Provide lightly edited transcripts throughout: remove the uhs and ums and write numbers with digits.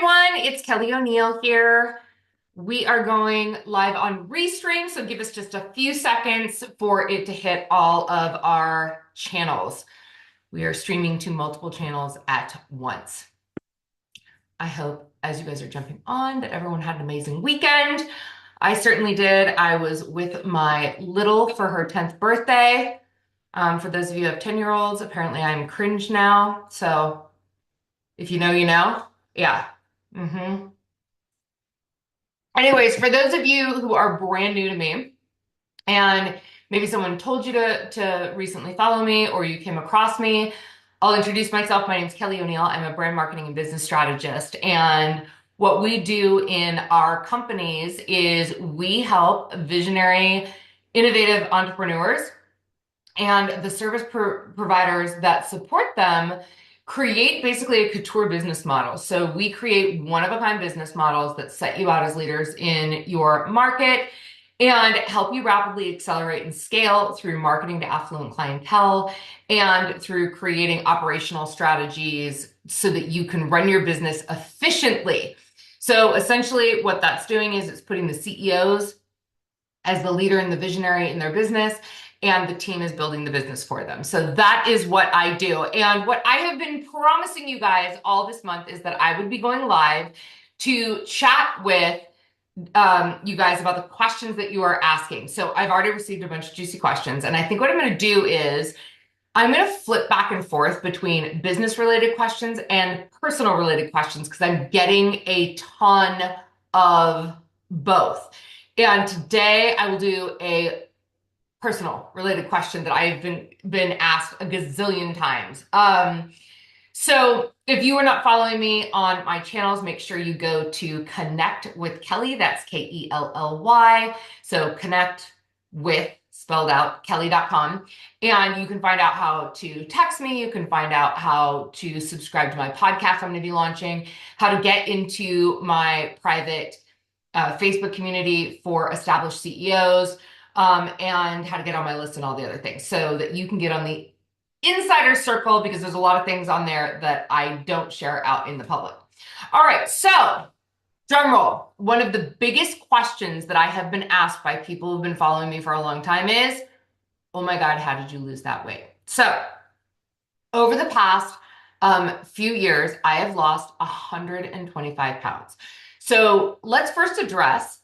everyone, it's Kelly O'Neill here. We are going live on Restream, so give us just a few seconds for it to hit all of our channels. We are streaming to multiple channels at once. I hope as you guys are jumping on that everyone had an amazing weekend. I certainly did. I was with my little for her 10th birthday. For those of you who have 10-year-olds, apparently I'm cringe now. So if you know, you know. Yeah. Anyways, for those of you who are brand new to me, and maybe someone told you to recently follow me or you came across me, I'll introduce myself. My name is Kelly O'Neill. I'm a brand marketing and business strategist. And what we do in our companies is we help visionary, innovative entrepreneurs and the service providers that support them create basically a couture business model. So we create one-of-a-kind business models that set you out as leaders in your market and help you rapidly accelerate and scale through marketing to affluent clientele and through creating operational strategies so that you can run your business efficiently. So essentially what that's doing is it's putting the CEOs as the leader and the visionary in their business, and the team is building the business for them. So that is what I do. And what I have been promising you guys all this month is that I would be going live to chat with you guys about the questions that you are asking. So I've already received a bunch of juicy questions. And I think what I'm going to do is I'm going to flip back and forth between business related questions and personal related questions because I'm getting a ton of both. And today I will do a personal related question that I've been asked a gazillion times. So if you are not following me on my channels, make sure you go to Connect with Kelly. That's Kelly. So connect with spelled out Kelly.com. And you can find out how to text me. You can find out how to subscribe to my podcast I'm going to be launching, how to get into my private Facebook community for established CEOs, and how to get on my list and all the other things so that you can get on the insider circle because there's a lot of things on there that I don't share out in the public. All right, so drum roll. One of the biggest questions that I have been asked by people who've been following me for a long time is, oh my God, how did you lose that weight? So over the past few years, I have lost 125 pounds. So let's first address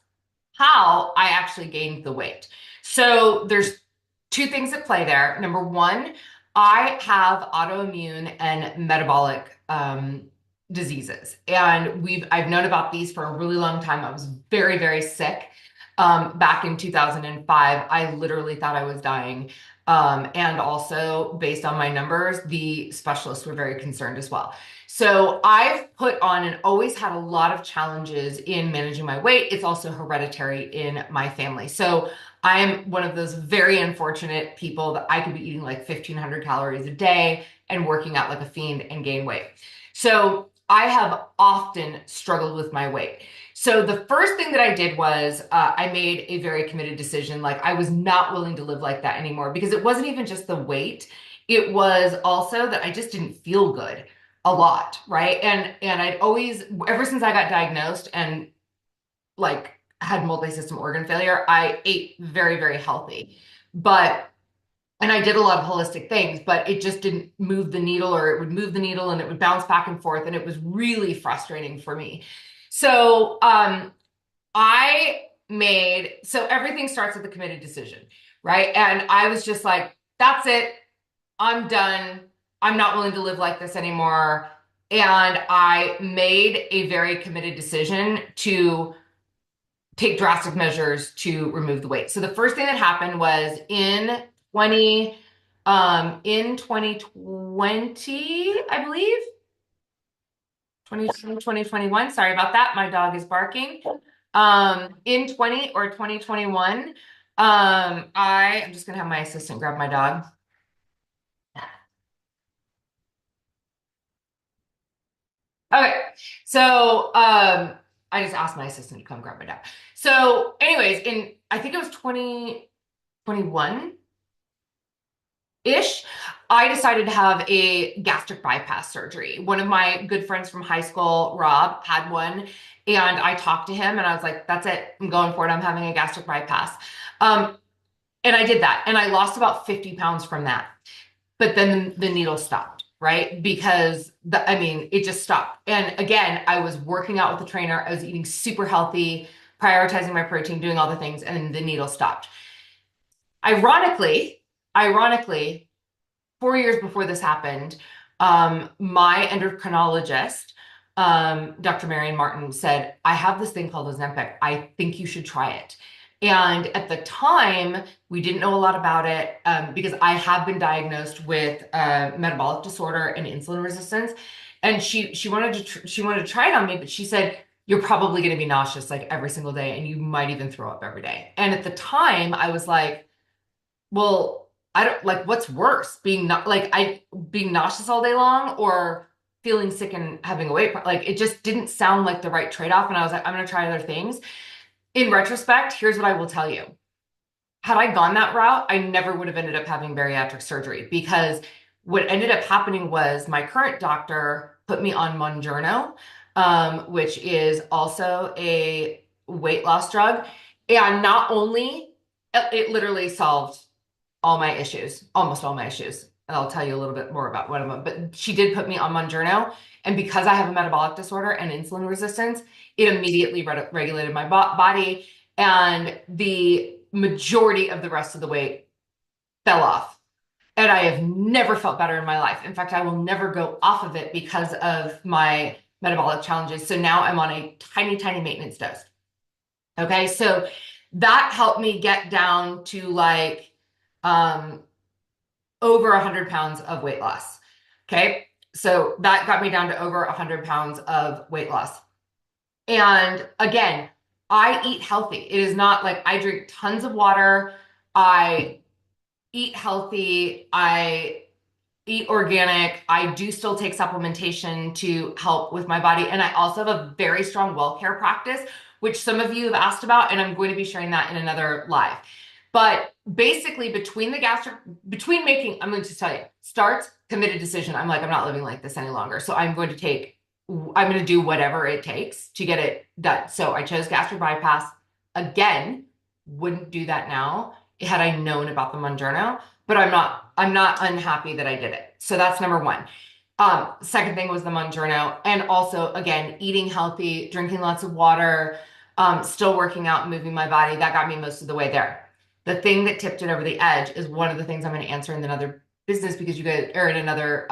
how I actually gained the weight. So there's two things at play there. Number one, I have autoimmune and metabolic diseases, and I've known about these for a really long time. I was very, very sick back in 2005. I literally thought I was dying. And also, based on my numbers, the specialists were very concerned as well. So I've put on and always had a lot of challenges in managing my weight. It's also hereditary in my family. So I'm one of those very unfortunate people that I could be eating like 1,500 calories a day and working out like a fiend and gain weight. So I have often struggled with my weight. So the first thing that I did was I made a very committed decision. Like I was not willing to live like that anymore because it wasn't even just the weight. It was also that I just didn't feel good a lot, right? And I'd always, ever since I got diagnosed and like had multi-system organ failure, I ate very, very healthy. And I did a lot of holistic things, but it just didn't move the needle, or it would move the needle and it would bounce back and forth. And it was really frustrating for me. So so everything starts with a committed decision, right? And I was just like, that's it. I'm done. I'm not willing to live like this anymore. And I made a very committed decision to take drastic measures to remove the weight. So the first thing that happened was in 2020, I believe, 2021. Sorry about that. My dog is barking. In 2021, I'm just gonna have my assistant grab my dog. Okay, so I just asked my assistant to come grab my dog. So anyways, I think it was 2021. ish, I decided to have a gastric bypass surgery. One of my good friends from high school, Rob, had one, and I talked to him and I was like, that's it. I'm going for it. I'm having a gastric bypass. Um, and I did that and I lost about 50 pounds from that. But then the needle stopped, right? Because I mean, it just stopped. And again, I was working out with the trainer. I was eating super healthy, prioritizing my protein, doing all the things, and the needle stopped. Ironically, 4 years before this happened, my endocrinologist, Dr. Marion Martin, said, I have this thing called Ozempic. I think you should try it. And at the time, we didn't know a lot about it because I have been diagnosed with metabolic disorder and insulin resistance. And she wanted to try it on me, but she said, you're probably going to be nauseous like every single day, and you might even throw up every day. And at the time, I was like, well, I don't like what's worse, being nauseous all day long or feeling sick and having a like it just didn't sound like the right trade-off. And I was like, I'm gonna try other things. In retrospect, here's what I will tell you. Had I gone that route, I never would have ended up having bariatric surgery because what ended up happening was my current doctor put me on Mounjaro, which is also a weight loss drug. And not only it literally solved all my issues, almost all my issues. And I'll tell you a little bit more about one of them. But she did put me on Mounjaro. And because I have a metabolic disorder and insulin resistance, it immediately regulated my body. And the majority of the rest of the weight fell off. And I have never felt better in my life. In fact, I will never go off of it because of my metabolic challenges. So now I'm on a tiny, tiny maintenance dose. Okay. So that helped me get down to like, over 100 pounds of weight loss. Okay. So that got me down to over 100 pounds of weight loss. And again, I eat healthy. It is not like I drink tons of water. I eat healthy. I eat organic. I do still take supplementation to help with my body. And I also have a very strong well care practice, which some of you have asked about, and I'm going to be sharing that in another live. But basically, between making, I'm going to tell you, starts, committed decision. I'm like, I'm not living like this any longer. So I'm going to do whatever it takes to get it done. So I chose gastric bypass. Again, wouldn't do that now had I known about the Mounjaro, but I'm not unhappy that I did it. So that's number one. Second thing was the Mounjaro, and also again, eating healthy, drinking lots of water, still working out, moving my body. That got me most of the way there. The thing that tipped it over the edge is one of the things I'm going to answer in another business because you guys, or in another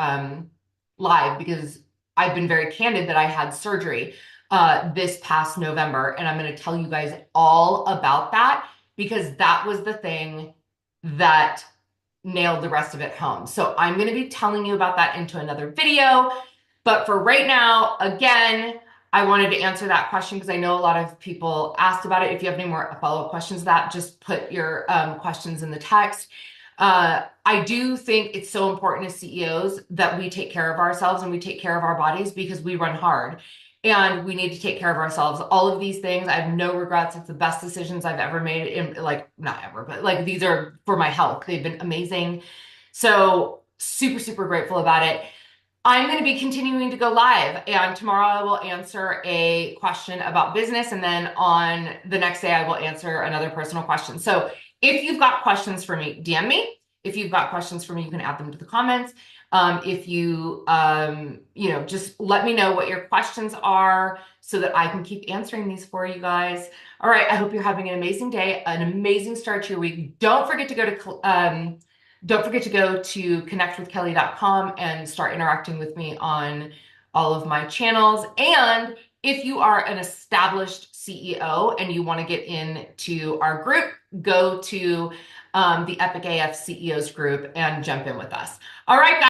live, because I've been very candid that I had surgery this past November, and I'm going to tell you guys all about that because that was the thing that nailed the rest of it home. So I'm going to be telling you about that into another video. But for right now, again, I wanted to answer that question because I know a lot of people asked about it. If you have any more follow-up questions to that, just put your questions in the text. I do think it's so important as CEOs that we take care of ourselves and we take care of our bodies because we run hard and we need to take care of ourselves. All of these things, I have no regrets. It's the best decisions I've ever made in, like, not ever, but like these are for my health. They've been amazing. So super, super grateful about it. I'm going to be continuing to go live, and tomorrow I will answer a question about business, and then on the next day I will answer another personal question. So if you've got questions for me, DM me. If you've got questions for me, you can add them to the comments. If you, just let me know what your questions are so that I can keep answering these for you guys. All right, I hope you're having an amazing day, an amazing start to your week. Don't forget to go to connectwithkelly.com and start interacting with me on all of my channels. And if you are an established CEO and you want to get into our group, go to the Epic AF CEOs group and jump in with us. All right, guys.